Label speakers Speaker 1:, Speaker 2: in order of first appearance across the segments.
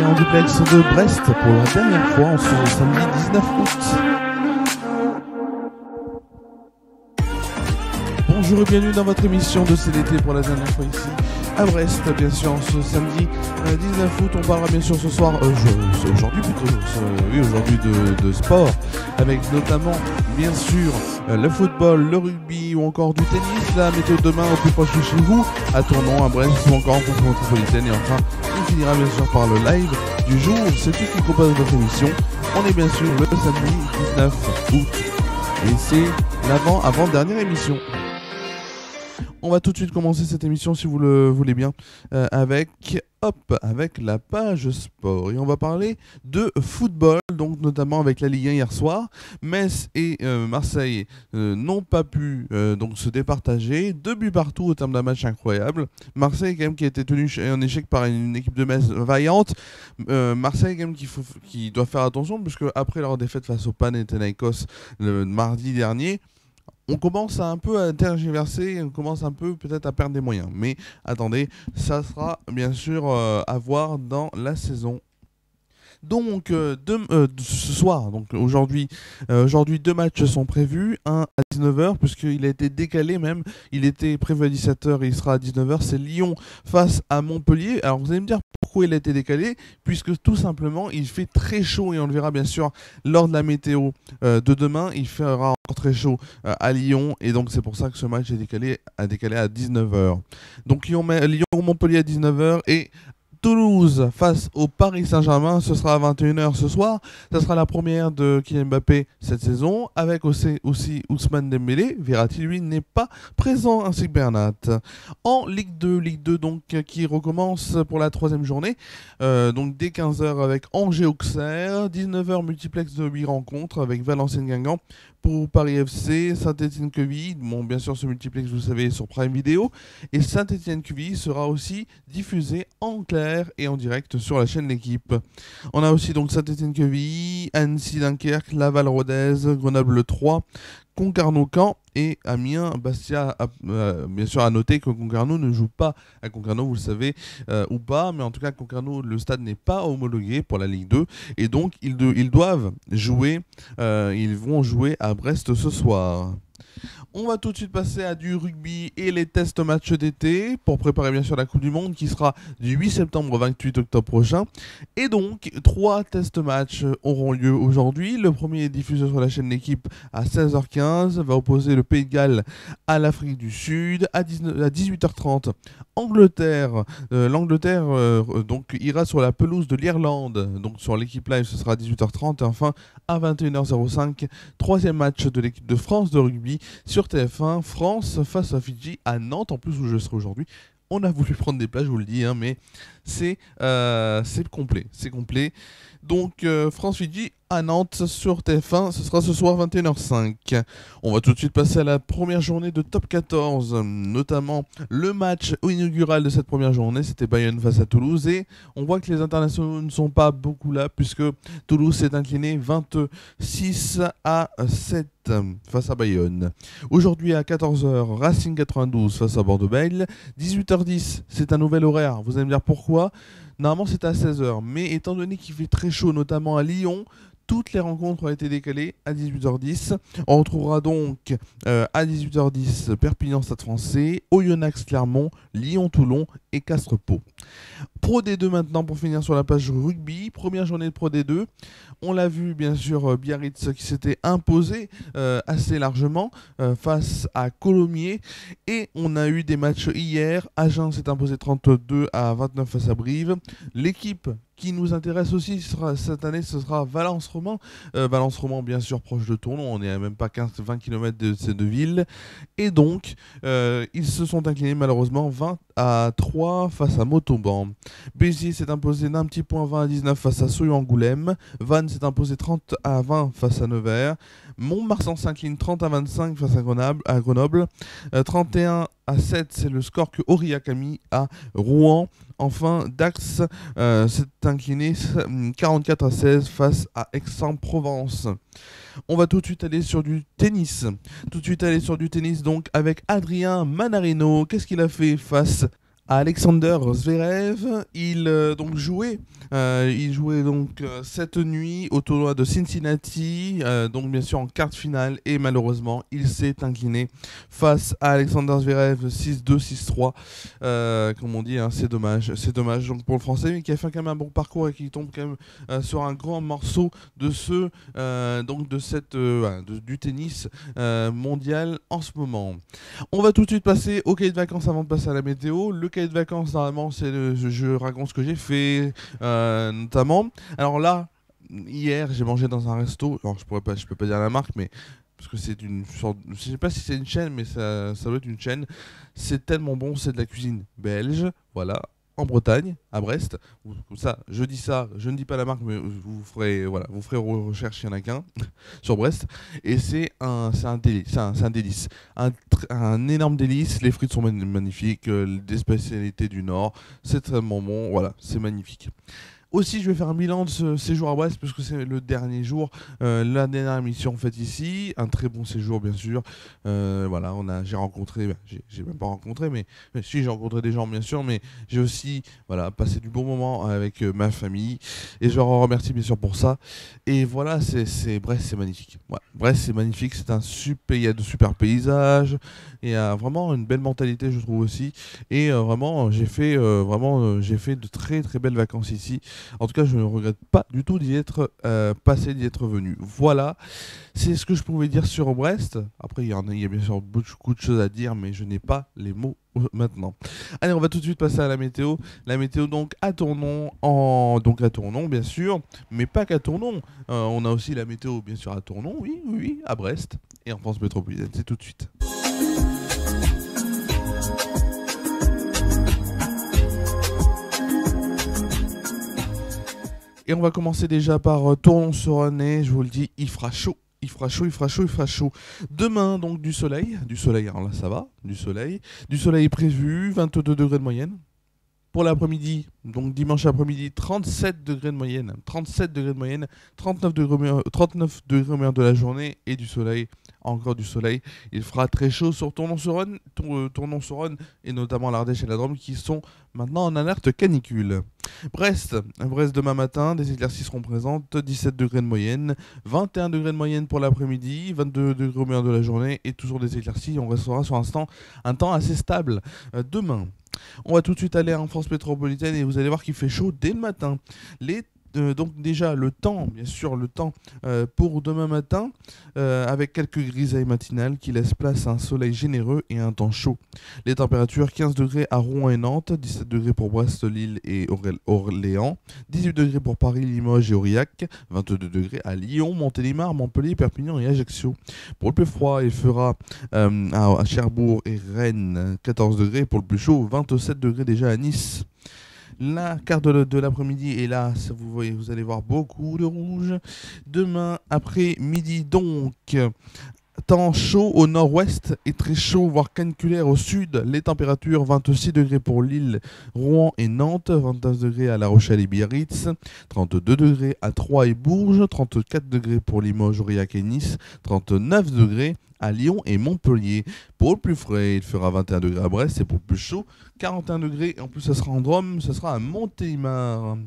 Speaker 1: en duplex de Brest pour la dernière fois en ce samedi 19 août. Bonjour et bienvenue dans votre émission de CDT pour la dernière fois ici à Brest, bien sûr, ce samedi 19 août. On parlera bien sûr ce soir, aujourd'hui de sport, avec notamment bien sûr le football, le rugby ou encore du tennis, la météo demain au plus proche de chez vous, à Tournon, à Brest ou encore en France métropolitaine. Et enfin, on finira bien sûr par le live du jour. C'est tout ce qui compose votre émission. On est bien sûr le samedi 19 août et c'est l'avant-dernière émission. On va tout de suite commencer cette émission, si vous le voulez bien, avec la page sport. Et on va parler de football, donc notamment avec la Ligue 1 hier soir. Metz et Marseille n'ont pas pu donc se départager. 2 buts partout au terme d'un match incroyable. Marseille quand même qui a été tenu en échec par une équipe de Metz vaillante. Marseille quand même qui doit faire attention, puisque après leur défaite face au Panathinaikos le mardi dernier, on commence un peu à tergiverser, on commence un peu peut-être à perdre des moyens. Mais attendez, ça sera bien sûr à voir dans la saison. Donc ce soir, donc aujourd'hui 2 matchs sont prévus, un à 19h puisqu'il a été décalé même, il était prévu à 17h et il sera à 19h, c'est Lyon face à Montpellier. Alors vous allez me dire pourquoi il a été décalé, puisque tout simplement il fait très chaud et on le verra bien sûr lors de la météo de demain, il fera encore très chaud à Lyon et donc c'est pour ça que ce match est décalé à 19h. Donc Lyon-Montpellier à 19h et Toulouse face au Paris Saint-Germain, ce sera à 21h ce soir. Ça sera la première de Kylian Mbappé cette saison, avec aussi Ousmane Dembélé. Verratti, lui, n'est pas présent, ainsi que Bernat. En Ligue 2 donc, qui recommence pour la 3e journée, donc dès 15h avec Angers-Auxerre, 19h multiplex de 8 rencontres avec Valenciennes-Guingamp pour Paris FC, Saint-Étienne-Quevilly. Bon, bien sûr, ce multiplex, vous savez, sur Prime Video. Et Saint-Étienne-Quevilly sera aussi diffusé en clair et en direct sur la chaîne L'Équipe. On a aussi donc Saint-Étienne-Quevilly, Annecy-Dunkerque, Laval-Rodez, Grenoble 3, Concarneau-Caen et Amiens-Bastia. Bien sûr, à noter que Concarneau ne joue pas à Concarneau, vous le savez, ou pas, mais en tout cas, Concarneau, le stade n'est pas homologué pour la Ligue 2, et donc ils doivent jouer, ils vont jouer à Brest ce soir. On va tout de suite passer à du rugby et les tests matchs d'été pour préparer bien sûr la Coupe du Monde qui sera du 8 septembre au 28 octobre prochain. Et donc, 3 tests matchs auront lieu aujourd'hui. Le premier est diffusé sur la chaîne L'Équipe à 16h15, va opposer le Pays de Galles à l'Afrique du Sud. À 18h30, l'Angleterre donc ira sur la pelouse de l'Irlande. Donc sur l'Équipe Live, ce sera à 18h30. Et enfin, à 21h05, 3e match de l'équipe de France de rugby sur TF1, France face à Fidji à Nantes, en plus où je serai aujourd'hui. On a voulu prendre des places, je vous le dis, hein, mais c'est complet. Donc France-Fidji à Nantes sur TF1, ce sera ce soir 21h05. On va tout de suite passer à la première journée de Top 14, notamment le match inaugural de cette première journée, c'était Bayonne face à Toulouse, et on voit que les internationaux ne sont pas beaucoup là, puisque Toulouse s'est incliné 26-7 face à Bayonne. Aujourd'hui à 14h, Racing 92 face à Bordeaux-Bègles. 18h10, c'est un nouvel horaire. Vous allez me dire pourquoi. Normalement c'est à 16h, mais étant donné qu'il fait très chaud, notamment à Lyon, toutes les rencontres ont été décalées à 18h10. On retrouvera donc à 18h10 Perpignan-Stade Français, Oyonnax Clermont, Lyon-Toulon et Castres-Pau. Pro D2 maintenant pour finir sur la page rugby. Première journée de Pro D2. On l'a vu bien sûr Biarritz qui s'était imposé assez largement face à Colomiers. Et on a eu des matchs hier. Agen s'est imposé 32-29 face à Brive. L'équipe qui nous intéresse aussi cette année, ce sera Valence-Roman. Valence-Roman, bien sûr, proche de Tournon. On est à même pas 15-20 km de ces deux villes. Et donc, ils se sont inclinés malheureusement 20-3 face à Montauban. Béziers s'est imposé d'un petit point 20-19 face à Soyons-Angoulême. Vannes s'est imposé 30-20 face à Nevers. Mont-de-Marsan s'incline 30-25 face à Grenoble. 31-7, c'est le score que Aurillac a mis à Rouen. Enfin, Dax s'est incliné 44-16 face à Aix-en-Provence. On va tout de suite aller sur du tennis. Donc avec Adrien Manarino. Qu'est-ce qu'il a fait face Alexander Zverev, il jouait donc cette nuit au tournoi de Cincinnati, donc bien sûr en quart de finale, et malheureusement il s'est incliné face à Alexander Zverev 6-2, 6-3, comme on dit, hein, c'est dommage donc pour le Français, mais qui a fait quand même un bon parcours et qui tombe quand même sur un grand morceau de du tennis mondial en ce moment. On va tout de suite passer au cahier de vacances avant de passer à la météo. Le cahier de vacances, normalement, je raconte ce que j'ai fait, notamment. Alors là, hier, j'ai mangé dans un resto. Alors, je peux pas dire la marque, mais parce que c'est une sorte, je sais pas si c'est une chaîne, mais ça doit être une chaîne. C'est tellement bon, c'est de la cuisine belge, voilà, en Bretagne, à Brest. Comme ça, je ne dis pas la marque, mais vous ferez recherche, il y en a qu'un sur Brest. Et c'est un délice, un énorme délice. Les frites sont magnifiques, des spécialités du Nord, c'est très bon, voilà, c'est magnifique. Aussi, je vais faire un bilan de ce séjour à Brest, puisque c'est le dernier jour, la dernière émission faite ici. Un très bon séjour, bien sûr. Voilà, j'ai rencontré, j'ai même pas rencontré, mais si, j'ai rencontré des gens, bien sûr, mais j'ai aussi passé du bon moment avec ma famille. Et je leur remercie, bien sûr, pour ça. Et voilà, Brest, c'est magnifique. Ouais, Brest, c'est magnifique. Il y a de super paysages. Il y a vraiment une belle mentalité, je trouve aussi. Et vraiment, j'ai fait de très, très belles vacances ici. En tout cas, je ne regrette pas du tout d'y être passé, d'y être venu. Voilà, c'est ce que je pouvais dire sur Brest. Après, il y a bien sûr beaucoup de choses à dire, mais je n'ai pas les mots maintenant. Allez, on va tout de suite passer à la météo. La météo, donc, à Tournon, bien sûr, mais pas qu'à Tournon. On a aussi la météo, bien sûr, à Tournon, oui, à Brest et en France métropolitaine. C'est tout de suite. Et on va commencer déjà par Tournon-sur-Rhône. Je vous le dis, il fera chaud. Il fera chaud. Demain, donc, du soleil, alors là ça va, du soleil prévu, 22 degrés de moyenne. Pour l'après-midi, donc dimanche après-midi, 37 degrés de moyenne, 39 degrés au meilleur de la journée et du soleil, encore du soleil. Il fera très chaud sur Tournon-sur-Rhône, et notamment l'Ardèche et la Drôme qui sont maintenant en alerte canicule. Brest demain matin, des éclaircies seront présentes, 17 degrés de moyenne, 21 degrés de moyenne pour l'après-midi, 22 degrés au meilleur de la journée et toujours des éclaircies. On restera sur un temps assez stable demain. On va tout de suite aller en France métropolitaine et vous allez voir qu'il fait chaud dès le matin. Donc déjà le temps pour demain matin, avec quelques grisailles matinales qui laissent place à un soleil généreux et un temps chaud. Les températures 15 degrés à Rouen et Nantes, 17 degrés pour Brest, Lille et Orléans, 18 degrés pour Paris, Limoges et Aurillac, 22 degrés à Lyon, Montélimar, Montpellier, Perpignan et Ajaccio. Pour le plus froid, il fera à Cherbourg et Rennes 14 degrés, pour le plus chaud 27 degrés déjà à Nice. La carte de l'après-midi est là, vous allez voir beaucoup de rouge. Demain après-midi donc, temps chaud au nord-ouest et très chaud, voire caniculaire au sud. Les températures 26 degrés pour Lille, Rouen et Nantes, 29 degrés à La Rochelle et Biarritz, 32 degrés à Troyes et Bourges, 34 degrés pour Limoges, Aurillac et Nice, 39 degrés à Lyon et Montpellier. Pour le plus frais, il fera 21 degrés à Brest et pour le plus chaud, 41 degrés. Et en plus, ça sera en Drôme, ça sera à Montélimar.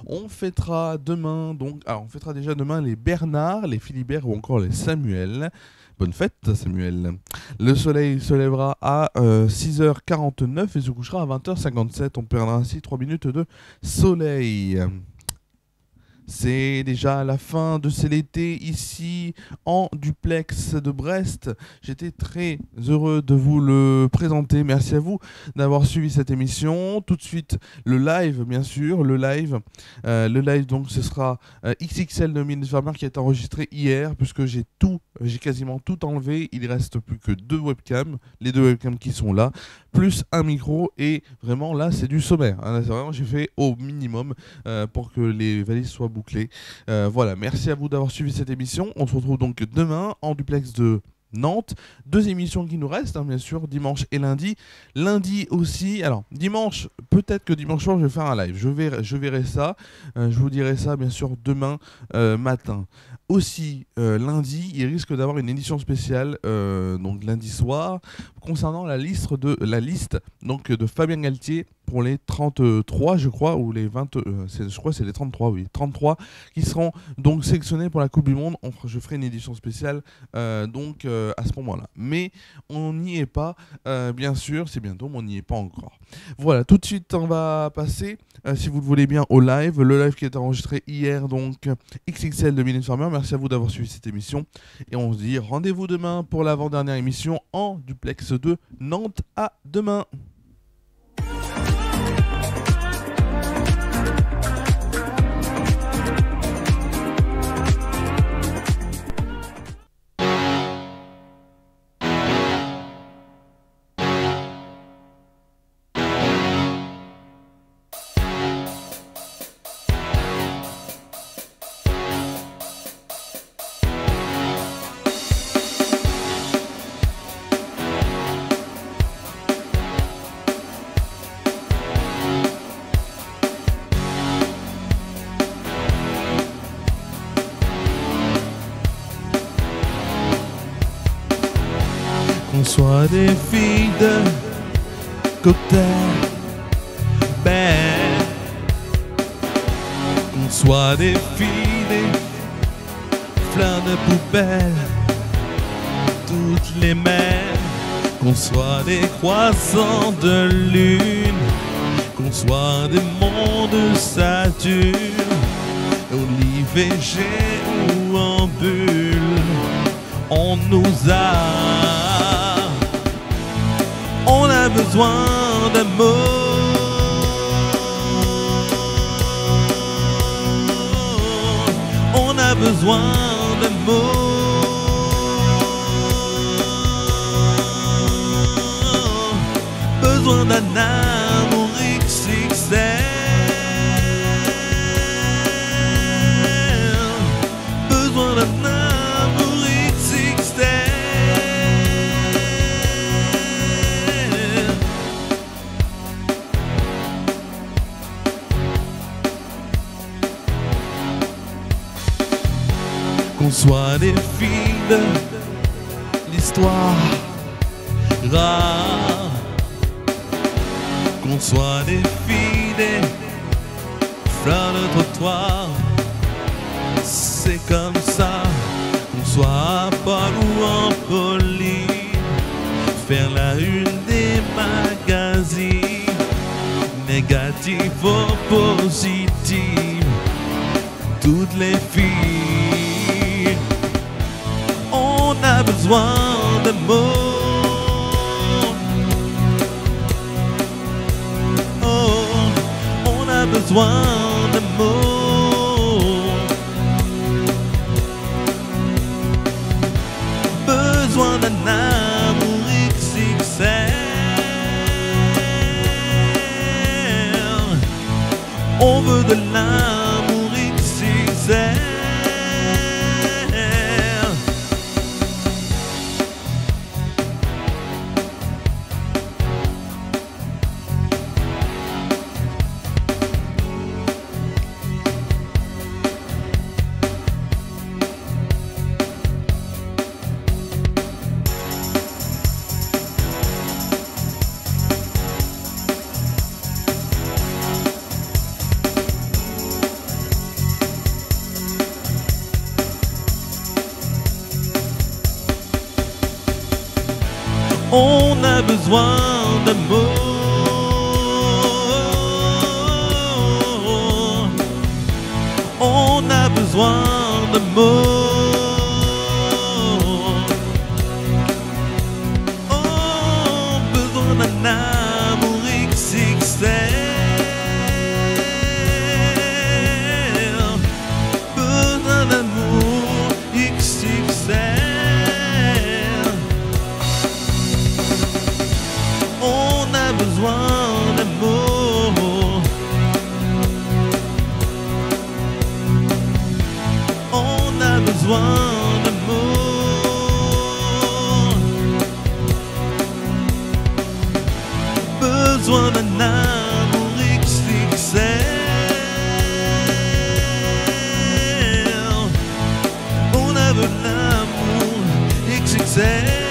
Speaker 1: On fêtera déjà demain les Bernard, les Philibert ou encore les Samuel. Bonne fête, Samuel. Le soleil se lèvera à 6h49 et se couchera à 20h57. On perdra ainsi 3 minutes de soleil. C'est déjà la fin de l'été ici en duplex de Brest. J'étais très heureux de vous le présenter. Merci à vous d'avoir suivi cette émission. Tout de suite, le live, bien sûr. Le live, donc, ce sera XXL de Mylène Farmer qui a été enregistré hier, puisque j'ai quasiment tout enlevé. Il ne reste plus que 2 webcams. Les 2 webcams qui sont là, plus un micro. Et vraiment, là, c'est du sommaire. Là, c'est vraiment, j'ai fait au minimum pour que les valises soient bouclées. Voilà, merci à vous d'avoir suivi cette émission. On se retrouve donc demain en duplex de Nantes. 2 émissions qui nous restent, bien sûr, dimanche et lundi. Lundi aussi, alors dimanche, peut-être que dimanche soir, je vais faire un live. Je verrai ça. Je vous dirai ça, bien sûr, demain matin. aussi, lundi, il risque d'avoir une édition spéciale, donc lundi soir, concernant la liste donc, de Fabien Galtier pour les 33, je crois, ou les 20, je crois que c'est les 33, oui, 33, qui seront donc sélectionnés pour la Coupe du Monde. Je ferai une édition spéciale à ce moment-là. Mais on n'y est pas, bien sûr, c'est bientôt, mais on n'y est pas encore. Voilà, tout de suite, on va passer, si vous le voulez bien, au live. Le live qui est enregistré hier, donc XXL de Mylène Farmer. Merci à vous d'avoir suivi cette émission. Et on se dit rendez-vous demain pour l'avant-dernière émission en duplex de Nantes. À demain. Qu'on soit des filles de cocktail belles, qu'on soit des filles des fleurs de poubelle, toutes les mêmes, qu'on soit des croissants de lune, qu'on soit des monts de Saturne, olive et jet ou en bulle, on nous on a besoin d'amour, on a besoin d'amour, besoin d'un amour XXL, besoin d'un amour XXL. Qu'on soit des filles de l'histoire rare, qu'on soit des filles des fleurs de trottoir, c'est comme ça, qu'on soit Paul ou en Pauline, faire la une des magazines, négative ou positive, toutes les filles, on a besoin d'amour, oh, on a besoin d'amour, besoin d'un amour XXL, on veut de l'amour XXL. On a besoin d'amour, on a besoin d'amour, oh, besoin d'un amour XXL, besoin d'amour XXL. On a besoin d'amour, on a besoin d'amour, besoin d'un amour XXL,
Speaker 2: say